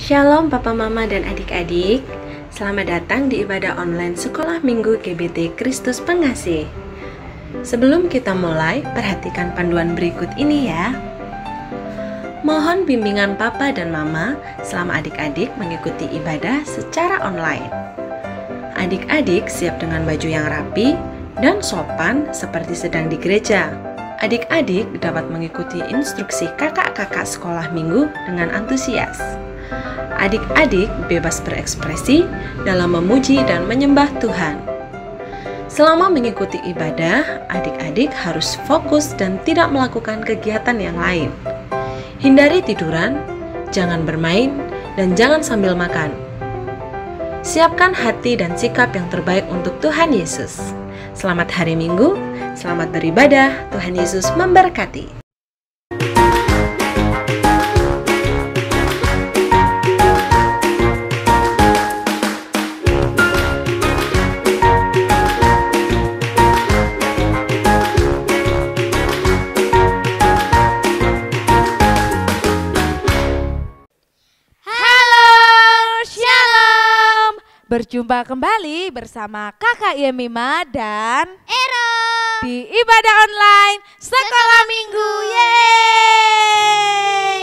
Shalom Papa Mama dan adik-adik. Selamat datang di ibadah online Sekolah Minggu GBT Kristus Pengasih. Sebelum kita mulai, perhatikan panduan berikut ini ya. Mohon bimbingan Papa dan Mama selama adik-adik mengikuti ibadah secara online. Adik-adik siap dengan baju yang rapi dan sopan seperti sedang di gereja. Adik-adik dapat mengikuti instruksi kakak-kakak sekolah minggu dengan antusias. Adik-adik bebas berekspresi dalam memuji dan menyembah Tuhan. Selama mengikuti ibadah, adik-adik harus fokus dan tidak melakukan kegiatan yang lain. Hindari tiduran, jangan bermain, dan jangan sambil makan. Siapkan hati dan sikap yang terbaik untuk Tuhan Yesus. Selamat hari Minggu, selamat beribadah, Tuhan Yesus memberkati. Berjumpa kembali bersama Kakak Yemima dan Ero di ibadah online Sekolah Minggu. Yeay!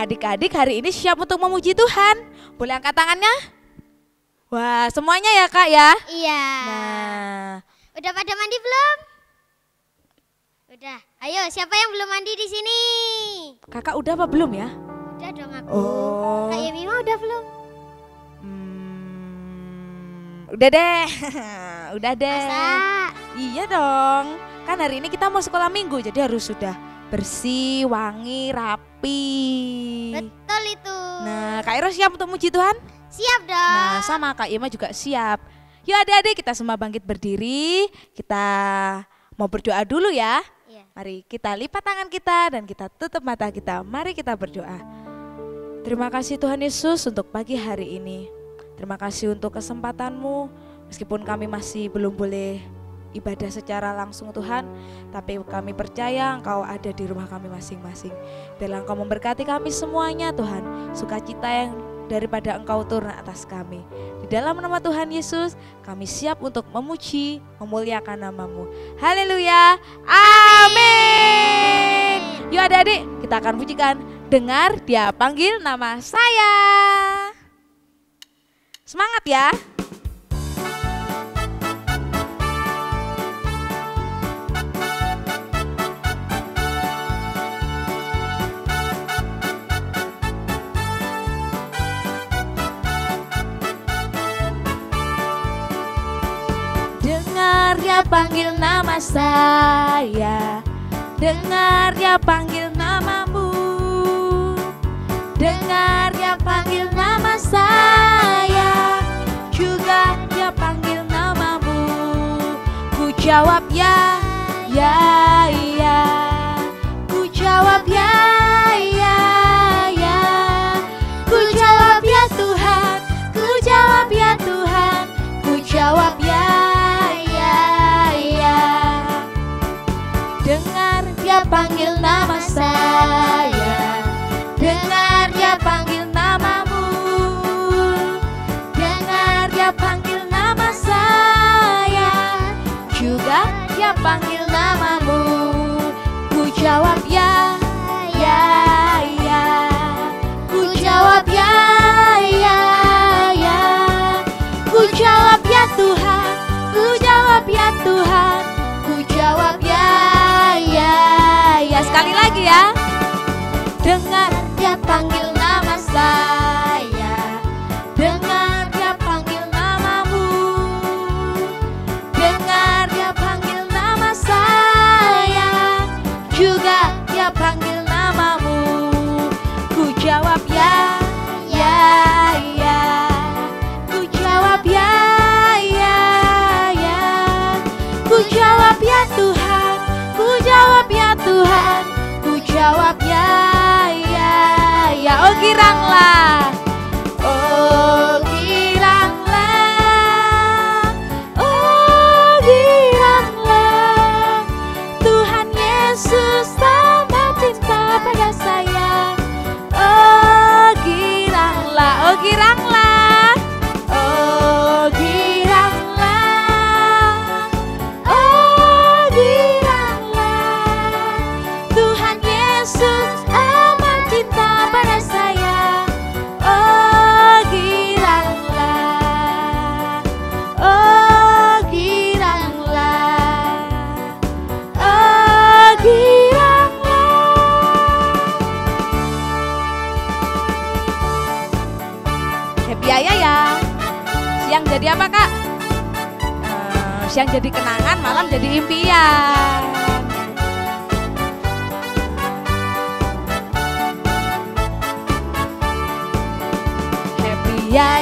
Adik-adik hari ini siap untuk memuji Tuhan. Boleh angkat tangannya? Wah, semuanya ya Kak ya? Iya. Nah, udah pada mandi belum? Udah. Ayo, siapa yang belum mandi di sini? Kakak udah apa belum ya? Udah dong aku. Oh. Kak Yemima udah belum? Udah deh, udah deh. Masa? Iya dong, kan hari ini kita mau sekolah minggu, jadi harus sudah bersih, wangi, rapi. Betul itu. Nah, Kak Iro siap untuk muji Tuhan? Siap dong. Nah, sama Kak Yema juga siap. Yuk adik-adik kita semua bangkit berdiri, kita mau berdoa dulu ya. Iya. Mari kita lipat tangan kita dan kita tutup mata kita, mari kita berdoa. Terima kasih Tuhan Yesus untuk pagi hari ini. Terima kasih untuk kesempatan-Mu, meskipun kami masih belum boleh ibadah secara langsung Tuhan, tapi kami percaya Engkau ada di rumah kami masing-masing. Biarlah Engkau memberkati kami semuanya Tuhan, sukacita yang daripada Engkau turun atas kami. Di dalam nama Tuhan Yesus, kami siap untuk memuji, memuliakan nama-Mu. Haleluya, amin. Yuk adik-adik, kita akan pujikan Dengar Dia Panggil Nama Saya. Semangat ya. Dengar Dia panggil nama saya. Dengar Dia panggil namamu. Dengar Dia panggil nama saya, juga Dia panggil namamu. Ku jawab ya, ya, ya. Ku jawab ya, ya, ya. Ku jawab ya Tuhan, ku jawab ya Tuhan. Ku jawab ya, ya, ya. Dengar Dia panggil nama saya. Dengar Dia panggil namamu. Dengar Dia panggil nama saya, juga Dia panggil namamu. Ku jawab ya, ya, ya. Ku jawab ya, ya, ya. Ku jawab ya Tuhan, ku jawab ya Tuhan. Ku jawab ya, ya, ya. Sekali lagi ya. Dengar Dia panggil nama saya. Dengar Dia panggil namamu. Dengar Dia panggil nama saya, juga Dia panggil namamu. Ku jawab ya, ya, ya. Ku jawab ya, ya, ya. Ku jawab ya Tuhan, ku jawab ya Tuhan. Ku jawab ya, ya, ya. Oh giranglah, oh giranglah, oh giranglah. Tuhan Yesus tambah cinta pada saya. Oh giranglah, ya. Siang jadi apa Kak? Siang jadi kenangan, malam jadi impian. Happy ya,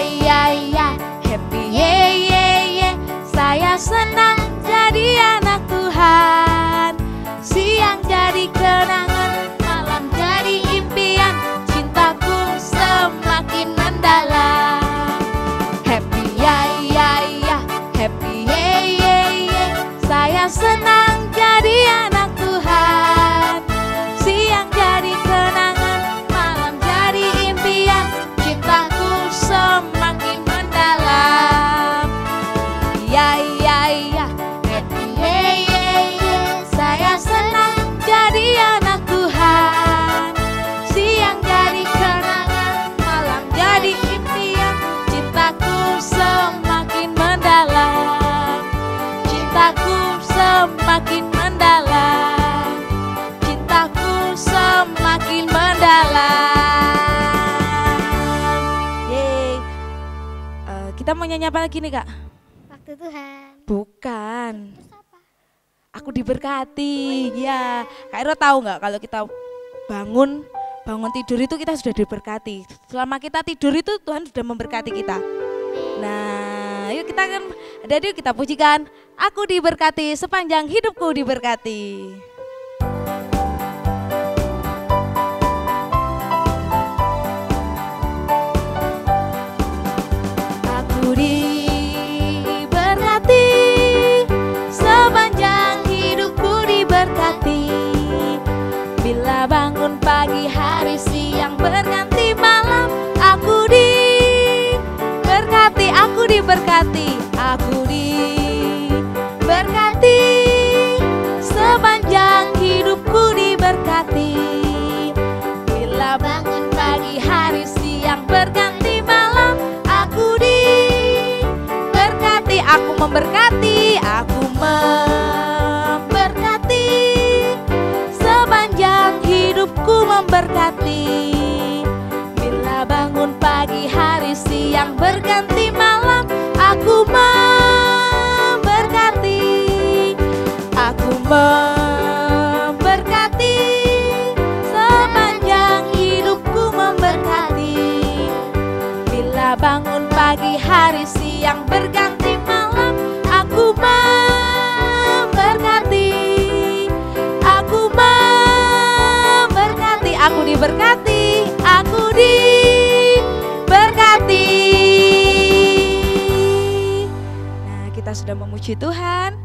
happy ye. Saya senang jadi anak Tuhan. Siang jadi kenangan, malam jadi impian. Cintaku semakin mendalam. Happy ya, happy ye. Saya senang jadi anak Tuhan. Siang jadi kenangan, malam jadi impian. Cintaku semakin mendalam. Ya, happy ye. Saya senang jadi anak Tuhan. Siang jadi kenangan, malam jadi impian. Cintaku semakin mendalam. Cintaku semakin mendalam. Cintaku semakin mendalam. Yeay. Kita mau nyanyi apa lagi nih Kak? Waktu Tuhan. Bukan. Aku diberkati. Ya, Kak Iro tahu nggak kalau kita bangun tidur itu kita sudah diberkati. Selama kita tidur itu Tuhan sudah memberkati kita. Nah, yuk kita kan yuk kita pujikan. Aku diberkati, sepanjang hidupku diberkati. Aku diberkati, sepanjang hidupku diberkati. Bila bangun pagi, hari, siang, berganti malam, aku diberkati, aku diberkati, aku diberkati. Sepanjang hidupku diberkati. Bila bangun pagi, hari, siang, berganti malam, aku diberkati, aku memberkati, aku memberkati. Sepanjang hidupku memberkati. Bila bangun pagi, hari, siang, berganti malam, aku memberkati, aku memberkati. Sepanjang hidupku memberkati. Bila bangun pagi, hari, siang, berganti malam, aku memberkati, aku memberkati, aku diberkati, aku diberkati. Nah, kita sudah memuji Tuhan,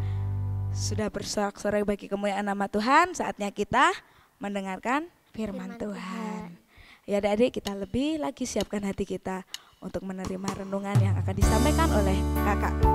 sudah bersorak-sorai bagi kemuliaan nama Tuhan. Saatnya kita mendengarkan firman Tuhan. Ya adik-adik, kita lebih lagi siapkan hati kita untuk menerima renungan yang akan disampaikan oleh kakak kita.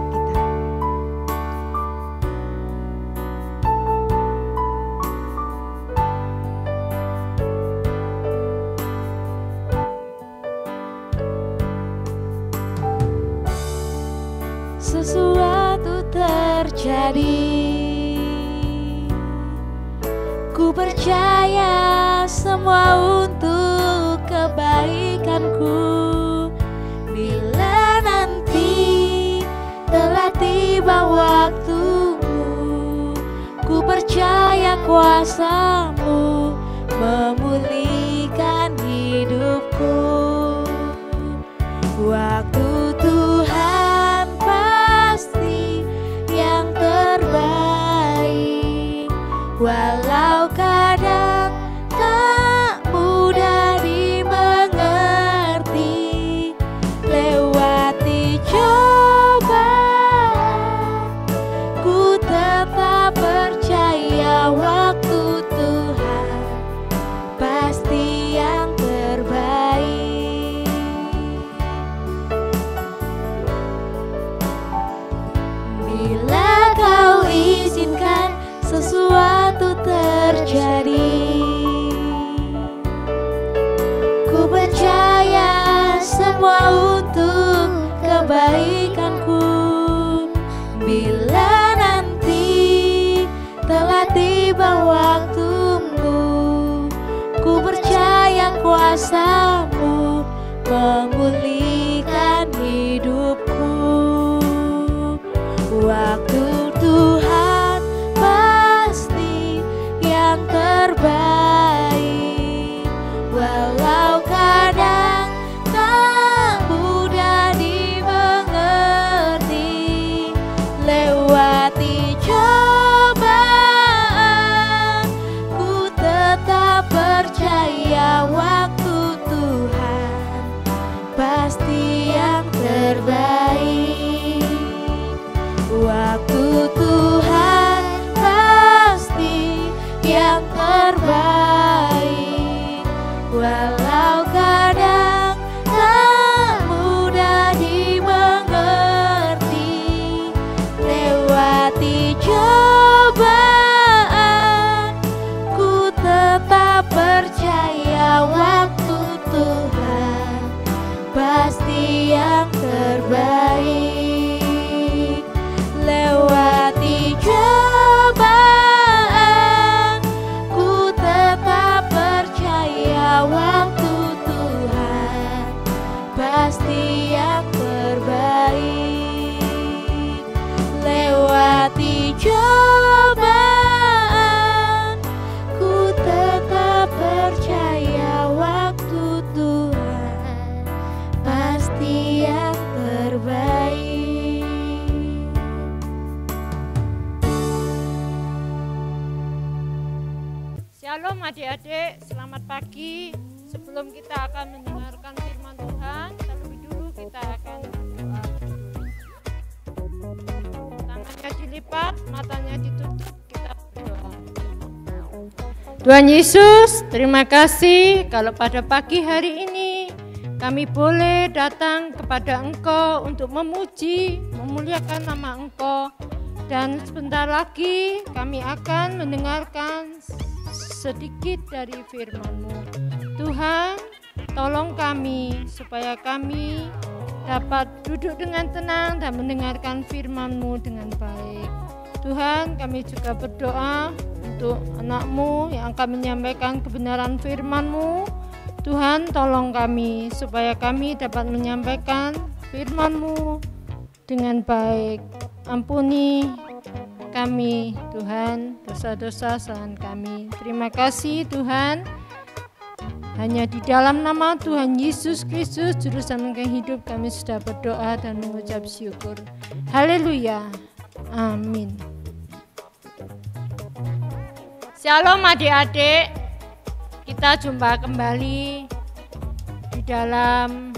Sesuatu terjadi, ku percaya semua untuk kebaikanku. Bila nanti telah tiba waktumu, ku percaya kuasa-Mu memulihkan hidupku. Waktu Tuhan pasti yang terbaik, walau kadang tak mudah dimengerti. Lewati cobaan, ku tetap percaya waktu Tuhan pasti yang terbaik. Waktu Tuhan pasti yang terbaik. Walau kadang tak mudah dimengerti, lewati cobaan, ku tetap percaya waktu Tuhan pasti yang terbaik. Lewati cobaan, ku tetap percaya waktu Tuhan pasti yang terbaik. Lewati cobaan, ku tetap percaya waktu Tuhan pasti yang terbaik. Shalom adik-adik, selamat pagi. Sebelum kita akan mendengarkan firman Tuhan, terlebih dulu kita akan berdoa. Tangannya dilipat, matanya ditutup, kita berdoa. Tuhan Yesus, terima kasih kalau pada pagi hari ini kami boleh datang kepada Engkau untuk memuji, memuliakan nama Engkau. Dan sebentar lagi kami akan mendengarkan sedikit dari firman-Mu. Tuhan, tolong kami supaya kami dapat duduk dengan tenang dan mendengarkan firman-Mu dengan baik. Tuhan, kami juga berdoa untuk anak-Mu yang akan menyampaikan kebenaran firman-Mu. Tuhan, tolong kami supaya kami dapat menyampaikan firman-Mu dengan baik. Ampuni kami, Tuhan, dosa-dosa kesalahan kami. Terima kasih, Tuhan. Hanya di dalam nama Tuhan Yesus Kristus, Juru Selamat hidup, kami sudah berdoa dan mengucap syukur. Haleluya. Amin. Shalom adik-adik. Kita jumpa kembali di dalam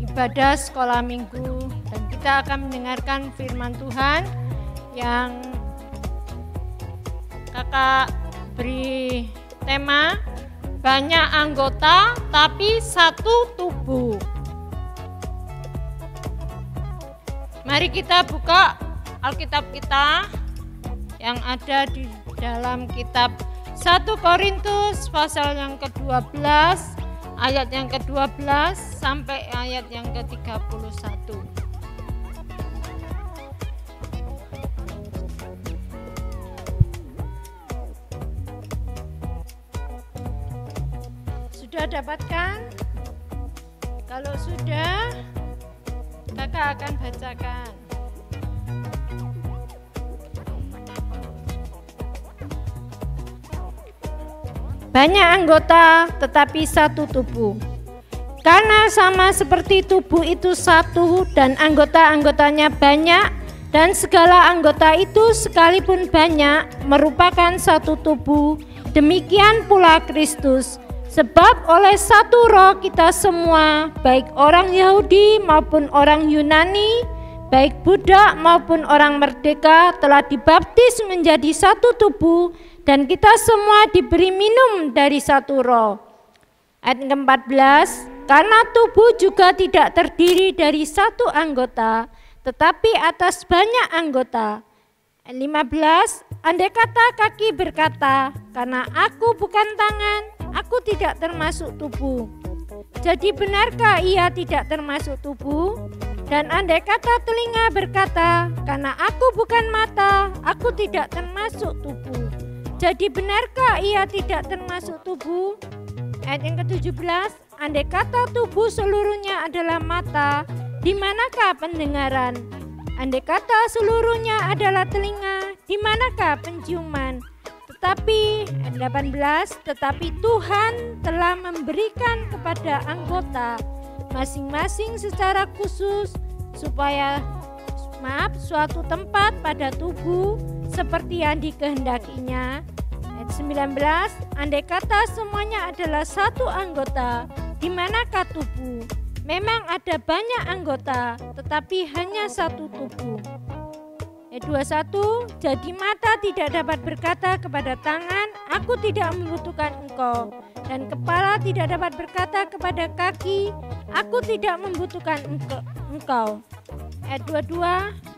ibadah sekolah minggu dan kita akan mendengarkan firman Tuhan yang kakak beri tema banyak anggota tapi satu tubuh. Mari kita buka Alkitab kita yang ada di dalam kitab 1 Korintus pasal yang ke-12 ayat yang ke-12 sampai ayat yang ke-31. Sudah dapatkan? Kalau sudah, kakak akan bacakan. Banyak anggota tetapi satu tubuh. Karena sama seperti tubuh itu satu dan anggota-anggotanya banyak, dan segala anggota itu sekalipun banyak merupakan satu tubuh, demikian pula Kristus. Sebab oleh satu roh kita semua, baik orang Yahudi maupun orang Yunani, baik budak maupun orang merdeka, telah dibaptis menjadi satu tubuh, dan kita semua diberi minum dari satu roh. Ayat ke-14, karena tubuh juga tidak terdiri dari satu anggota, tetapi atas banyak anggota. Ayat 15, andai kata kaki berkata, karena aku bukan tangan, aku tidak termasuk tubuh. Jadi benarkah ia tidak termasuk tubuh? Dan andai kata telinga berkata, karena aku bukan mata, aku tidak termasuk tubuh. Jadi benarkah ia tidak termasuk tubuh? Ayat yang ke-17, andai kata tubuh seluruhnya adalah mata, di manakah pendengaran? Andai kata seluruhnya adalah telinga, di manakah penciuman? Tetapi, ayat 18, tetapi Tuhan telah memberikan kepada anggota masing-masing secara khusus supaya suatu tempat pada tubuh seperti yang dikehendakinya. Ayat 19, andai kata semuanya adalah satu anggota, di manakah tubuh? Memang ada banyak anggota, tetapi hanya satu tubuh. Ayat 21, jadi mata tidak dapat berkata kepada tangan, aku tidak membutuhkan engkau. Dan kepala tidak dapat berkata kepada kaki, aku tidak membutuhkan engkau. Ayat 22,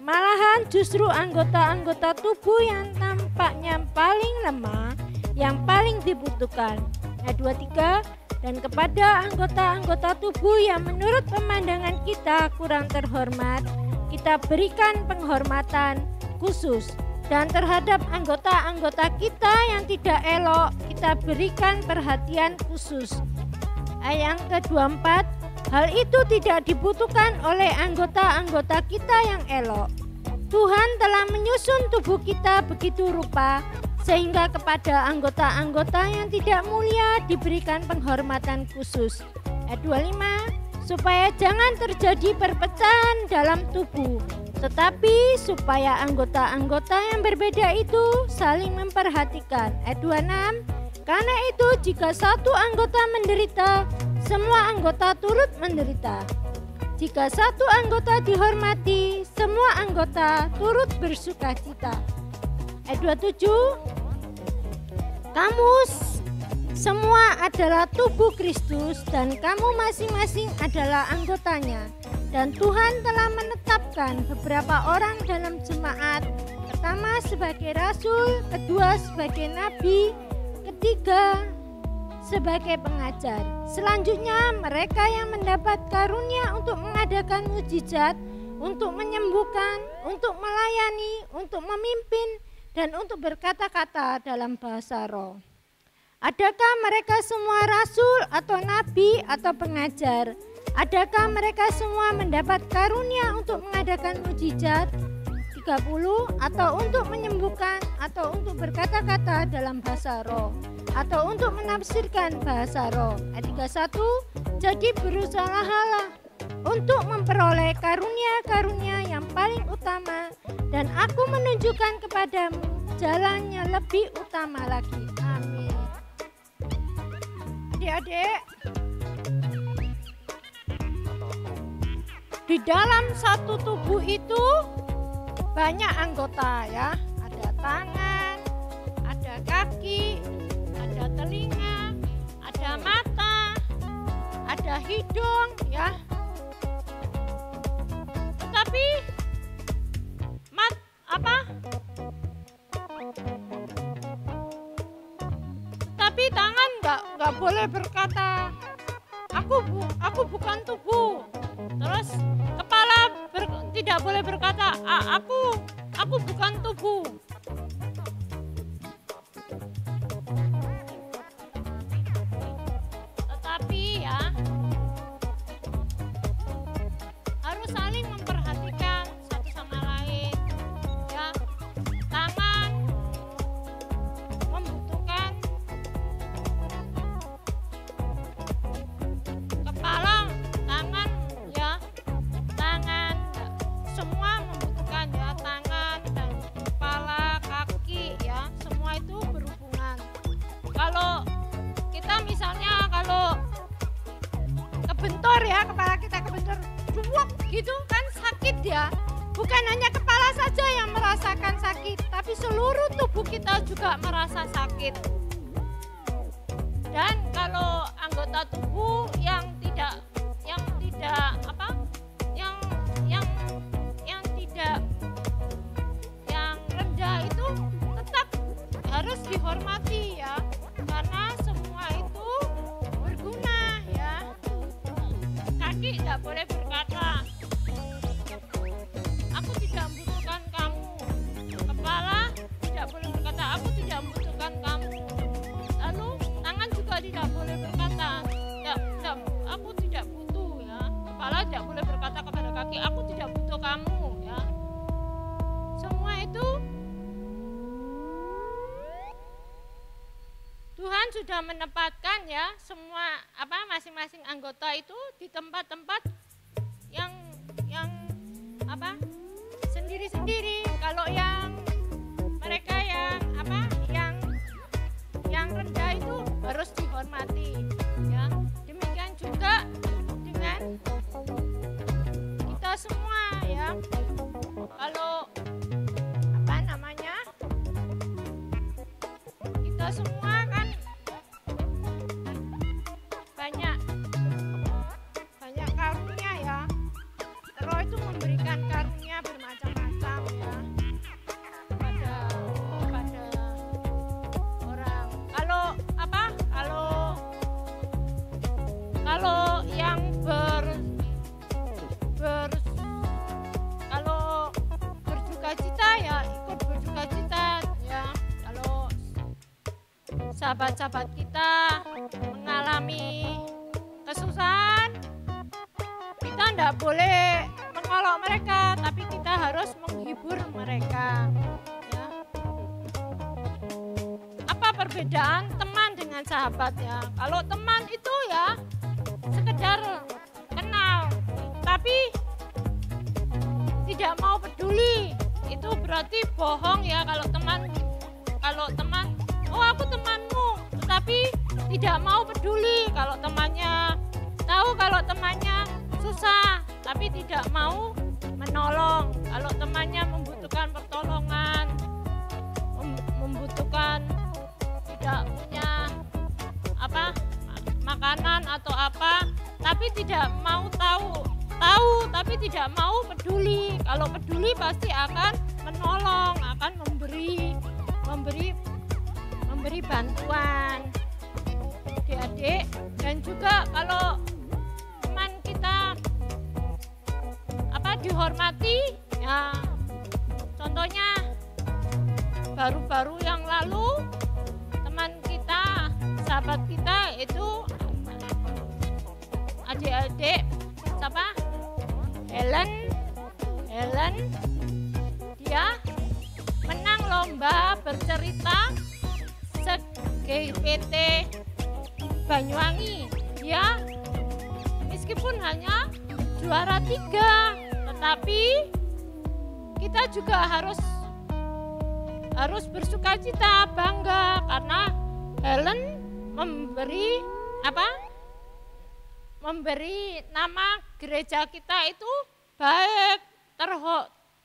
malahan justru anggota-anggota tubuh yang tampaknya paling lemah, yang paling dibutuhkan. Ayat 23, dan kepada anggota-anggota tubuh yang menurut pemandangan kita kurang terhormat, kita berikan penghormatan khusus, dan terhadap anggota-anggota kita yang tidak elok kita berikan perhatian khusus. Ayat yang ke-24, hal itu tidak dibutuhkan oleh anggota-anggota kita yang elok. Tuhan telah menyusun tubuh kita begitu rupa sehingga kepada anggota-anggota yang tidak mulia diberikan penghormatan khusus. Ayat 25, supaya jangan terjadi perpecahan dalam tubuh, tetapi supaya anggota-anggota yang berbeda itu saling memperhatikan. Ayat 26, karena itu jika satu anggota menderita, semua anggota turut menderita. Jika satu anggota dihormati, semua anggota turut bersukacita. Ayat 27, kamu semua adalah tubuh Kristus dan kamu masing-masing adalah anggotanya. Dan Tuhan telah menetapkan beberapa orang dalam jemaat, pertama sebagai rasul, kedua sebagai nabi, ketiga sebagai pengajar. Selanjutnya mereka yang mendapat karunia untuk mengadakan mujizat, untuk menyembuhkan, untuk melayani, untuk memimpin, dan untuk berkata-kata dalam bahasa roh. Adakah mereka semua rasul atau nabi atau pengajar? Adakah mereka semua mendapat karunia untuk mengadakan mujizat? 30, atau untuk menyembuhkan, atau untuk berkata-kata dalam bahasa roh, atau untuk menafsirkan bahasa roh. Ayat 31, jadi berusahalah untuk memperoleh karunia-karunia yang paling utama, dan aku menunjukkan kepadamu jalannya lebih utama lagi. Amin. Adik-adik, di dalam satu tubuh itu banyak anggota ya. Ada tangan, ada kaki, ada telinga, ada mata, ada hidung ya. Tetapi Tapi tangan nggak boleh berkata aku bukan tubuh. Terus kepala tidak boleh berkata aku bukan tubuh. Tetapi ya harus saling memperhatikan satu sama lain ya. Tangan membutuhkan kepala, tangan ya, tangan semua membutuhkan ya, tangan dan kepala, kaki ya, semua itu berhubungan. Kalau kita misalnya kalau kebentur ya, kepala kita kebentur duwuk gitu kan sakit ya. Bukan hanya kepala saja yang merasakan sakit, tapi seluruh tubuh kita juga merasa sakit. Dan kalau anggota tubuh yang rendah itu tetap harus dihormati ya, karena semua itu berguna ya. Kaki tidak boleh berkata aku tidak membutuhkan kamu. Kepala tidak boleh berkata aku tidak membutuhkan kamu. Lalu tangan juga tidak boleh berkata aku tidak butuh ya. Kepala tidak boleh berkata kepada kaki aku tidak butuh kamu ya. Semua itu Tuhan sudah menempatkan ya, semua masing-masing anggota itu di tempat-tempat yang sendiri-sendiri. Kalau yang mereka yang rendah itu harus dihormati ya. Demikian juga dengan Kalau apa namanya, kita semua kan banyak karunia ya. Roh itu memberikan karunia bermacam-macam ya kepada orang. Kalau yang kalau berduka cita ya ikut berduka cita ya. Kalau sahabat-sahabat kita mengalami kesusahan, kita tidak boleh mengolok mereka, tapi kita harus menghibur mereka ya. Apa perbedaan teman dengan sahabat ya? Kalau teman itu ya sekedar kenal tapi tidak mau peduli, itu berarti bohong ya. Kalau teman, oh aku temanmu, tetapi tidak mau peduli. Kalau temannya tahu kalau temannya susah tapi tidak mau menolong, kalau temannya membutuhkan pertolongan, membutuhkan tidak punya makanan atau apa, tapi tidak mau tahu tapi tidak mau peduli. Kalau peduli pasti akan menolong, akan memberi bantuan adik-adik. Dan juga kalau teman kita dihormati ya, contohnya baru-baru yang lalu teman kita, sahabat kita itu adik-adik siapa? Helen, dia menang lomba bercerita se-GPT Banyuwangi. Dia meskipun hanya juara 3, tetapi kita juga harus bersuka cita, bangga karena Helen memberi nama gereja kita itu baik,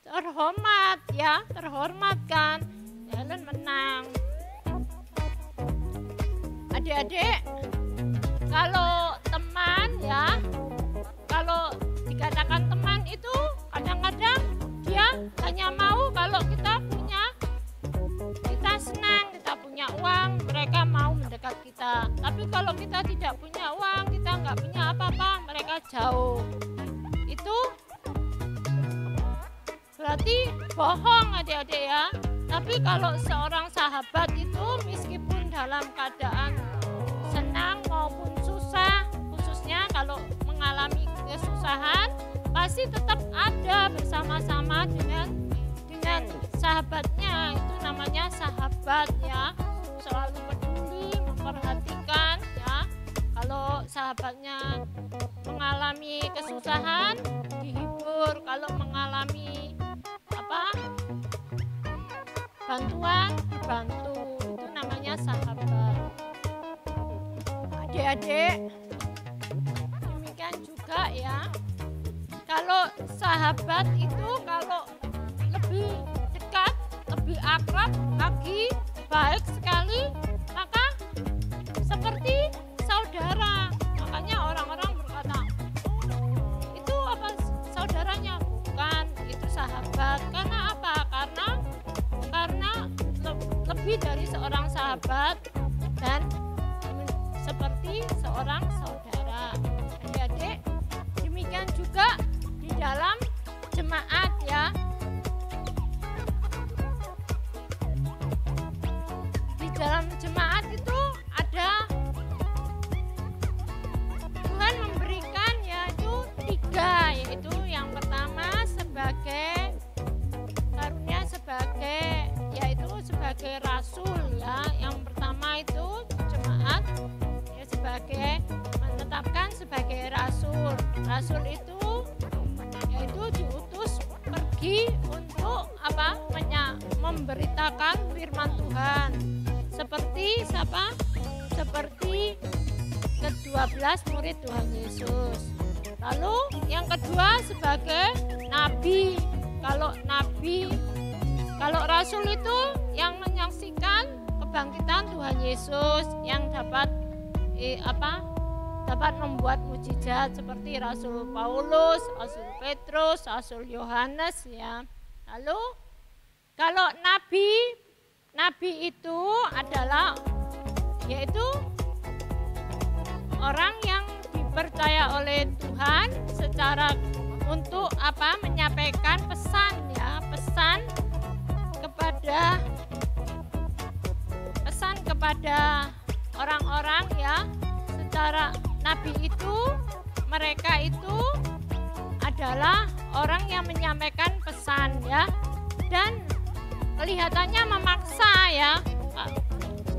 terhormat ya, terhormatkan. Helen menang. Adik-adik, kalau teman ya, kalau dikatakan teman itu kadang-kadang dia hanya mau kalau kita senang, kita punya uang, mereka mau mendekat kita. Tapi kalau kita tidak punya uang, kita nggak punya apa-apa, mereka jauh. Itu berarti bohong adik-adik ya. Tapi kalau seorang sahabat itu meskipun dalam keadaan senang maupun susah, khususnya kalau mengalami kesusahan, pasti tetap ada bersama-sama dengan sahabatnya. Itu namanya sahabat ya, selalu peduli, memperhatikan ya. Kalau sahabatnya mengalami kesusahan, dihibur. Kalau mengalami bantuan, dibantu. Itu namanya sahabat. Adik-adik, demikian juga ya. Kalau sahabat itu kalau lebih dekat, lebih akrab lagi, baik sekali, maka seperti saudara. Makanya orang-orang berkata, itu apa saudaranya? Bukan, itu sahabat. Karena apa? Karena lebih dari seorang sahabat dan seperti seorang saudara. Adik-adik, demikian juga di dalam jemaat ya. Di dalam jemaat itu ada, Tuhan memberikan yaitu 3, yaitu yang pertama sebagai karunia sebagai rasul ya. Yang pertama itu jemaat ya, sebagai menetapkan sebagai rasul. Rasul itu yaitu diutus pergi untuk memberitakan firman Tuhan. Seperti siapa? Seperti ke-12 murid Tuhan Yesus. Lalu yang kedua sebagai nabi. Kalau rasul itu yang menyaksikan kebangkitan Tuhan Yesus, yang dapat membuat mujizat seperti Rasul Paulus, Rasul Petrus, Rasul Yohanes ya. Lalu kalau nabi itu adalah yaitu orang yang dipercaya oleh Tuhan secara untuk menyampaikan pesan kepada orang-orang ya. Secara nabi itu mereka itu adalah orang yang menyampaikan pesan ya, dan kelihatannya memaksa ya.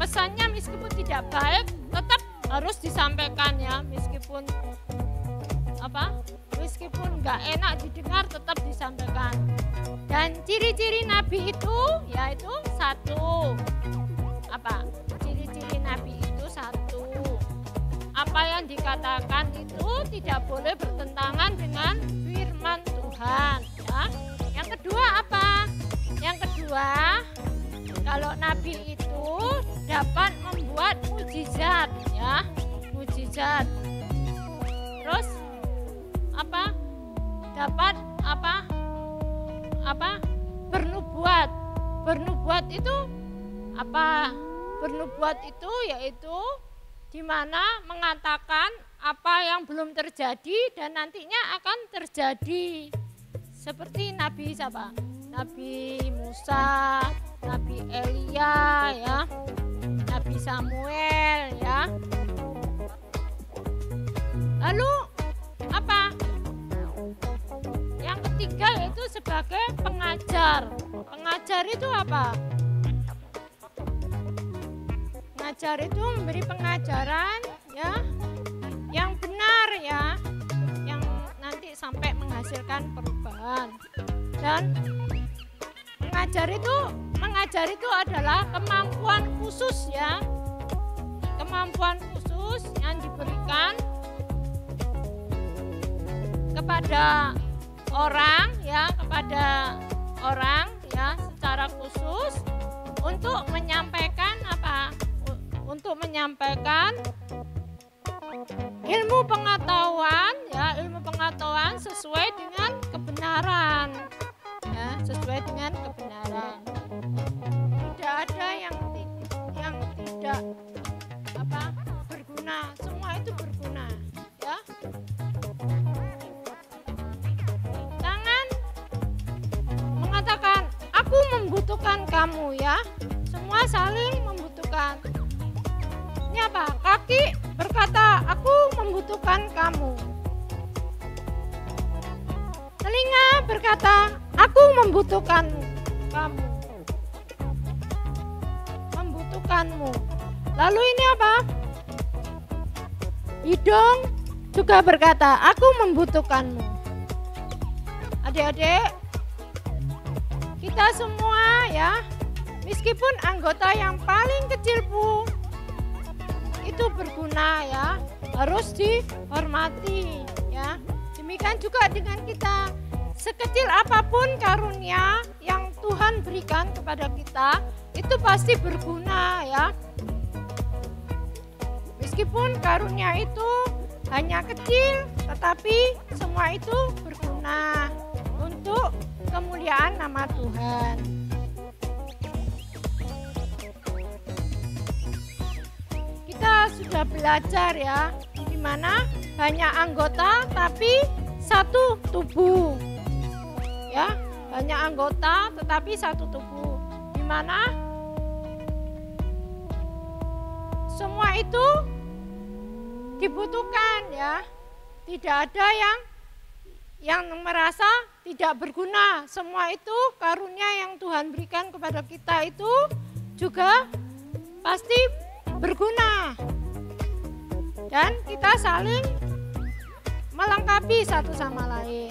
Pesannya meskipun tidak baik tetap harus disampaikan ya, meskipun nggak enak didengar tetap disampaikan. Dan ciri-ciri nabi itu yaitu satu, ciri-ciri nabi itu satu, apa yang dikatakan itu tidak boleh bertentangan dengan firman Tuhan ya. Yang kedua Yang kedua, kalau nabi itu dapat membuat mujizat ya, mujizat. Terus dapat bernubuat. Bernubuat itu Bernubuat itu yaitu di mana mengatakan apa yang belum terjadi dan nantinya akan terjadi. Seperti Nabi siapa? Nabi Musa, Nabi Elia ya, Nabi Samuel ya. Lalu yang ketiga itu sebagai pengajar. Pengajar itu apa? Pengajar itu memberi pengajaran ya yang benar ya, yang nanti sampai menghasilkan perubahan. Dan mengajar itu adalah kemampuan khusus ya, kemampuan khusus yang diberikan kepada orang ya, secara khusus untuk menyampaikan ilmu pengetahuan sesuai dengan kebenaran ya, sesuai dengan kebenaran. Tidak ada yang tidak berguna, semua itu berguna ya. Jangan mengatakan aku membutuhkan kamu ya, semua saling membutuhkan. Ini apa? Kaki berkata aku membutuhkan kamu. Telinga berkata aku membutuhkanmu. Lalu ini apa? Hidung juga berkata aku membutuhkanmu. Adik-adik, kita semua ya, meskipun anggota yang paling kecil pun itu berguna ya, harus dihormati ya. Demikian juga dengan kita, sekecil apapun karunia yang Tuhan berikan kepada kita, itu pasti berguna ya. Meskipun karunia itu hanya kecil, tetapi semua itu berguna untuk kemuliaan nama Tuhan. Kita sudah belajar ya, di mana banyak anggota tapi satu tubuh. Ya, banyak anggota tetapi satu tubuh. Di mana semua itu dibutuhkan ya. Tidak ada yang merasa tidak berguna. Semua itu karunia yang Tuhan berikan kepada kita itu juga pasti berguna. Dan kita saling melengkapi satu sama lain.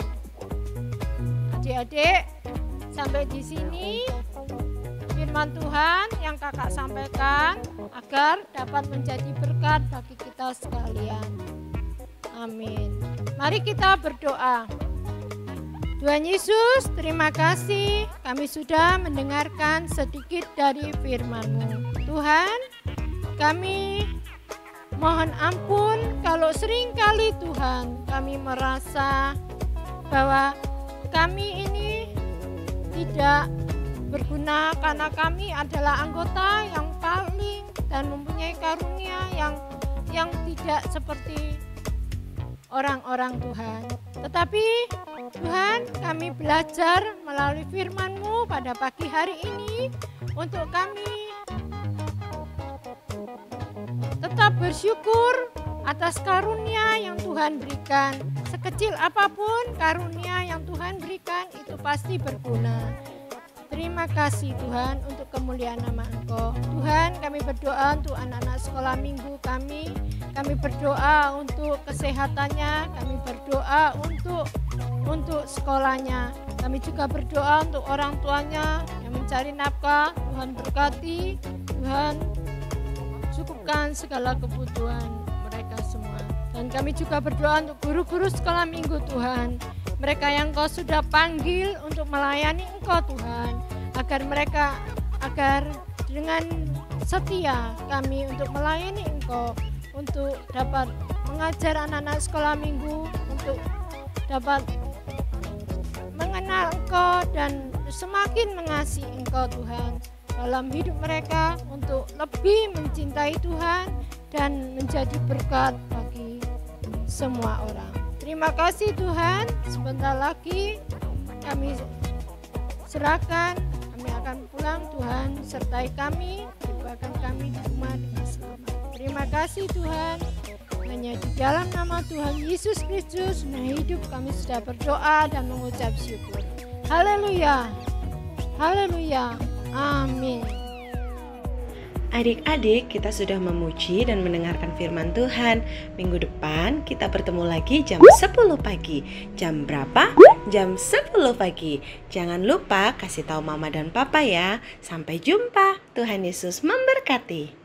Adik-adik, sampai di sini firman Tuhan yang kakak sampaikan agar dapat menjadi berkat bagi kita sekalian. Amin. Mari kita berdoa. Tuhan Yesus, terima kasih kami sudah mendengarkan sedikit dari firman-Mu. Tuhan, kami mohon ampun kalau seringkali Tuhan kami merasa bahwa kami ini tidak berguna karena kami adalah anggota yang paling dan mempunyai karunia yang tidak seperti orang-orang Tuhan. Tetapi Tuhan, kami belajar melalui firman-Mu pada pagi hari ini untuk kami tetap bersyukur atas karunia yang Tuhan berikan. Sekecil apapun karunia yang Tuhan berikan itu pasti berguna. Terima kasih Tuhan untuk kemuliaan nama Engkau. Tuhan, kami berdoa untuk anak-anak sekolah minggu kami. Kami berdoa untuk kesehatannya, kami berdoa untuk sekolahnya. Kami juga berdoa untuk orang tuanya yang mencari nafkah. Tuhan berkati, Tuhan cukupkan segala kebutuhan mereka semua. Dan kami juga berdoa untuk guru-guru sekolah minggu Tuhan. Mereka yang Kau sudah panggil untuk melayani Engkau Tuhan. Agar dengan setia kami untuk melayani Engkau. Untuk dapat mengajar anak-anak sekolah minggu. Untuk dapat mengenal Engkau dan semakin mengasihi Engkau Tuhan. Dalam hidup mereka untuk lebih mencintai Tuhan dan menjadi berkat bagi semua orang. Terima kasih Tuhan, sebentar lagi kami serahkan, kami akan pulang. Tuhan sertai kami, tibakan kami di rumah dengan selamat. Terima kasih Tuhan, hanya di dalam nama Tuhan Yesus Kristus hidup kami sudah berdoa dan mengucap syukur. Haleluya, haleluya, amin. Adik-adik, kita sudah memuji dan mendengarkan firman Tuhan. Minggu depan kita bertemu lagi jam 10 pagi. Jam berapa? Jam 10 pagi. Jangan lupa kasih tahu mama dan papa ya. Sampai jumpa. Tuhan Yesus memberkati.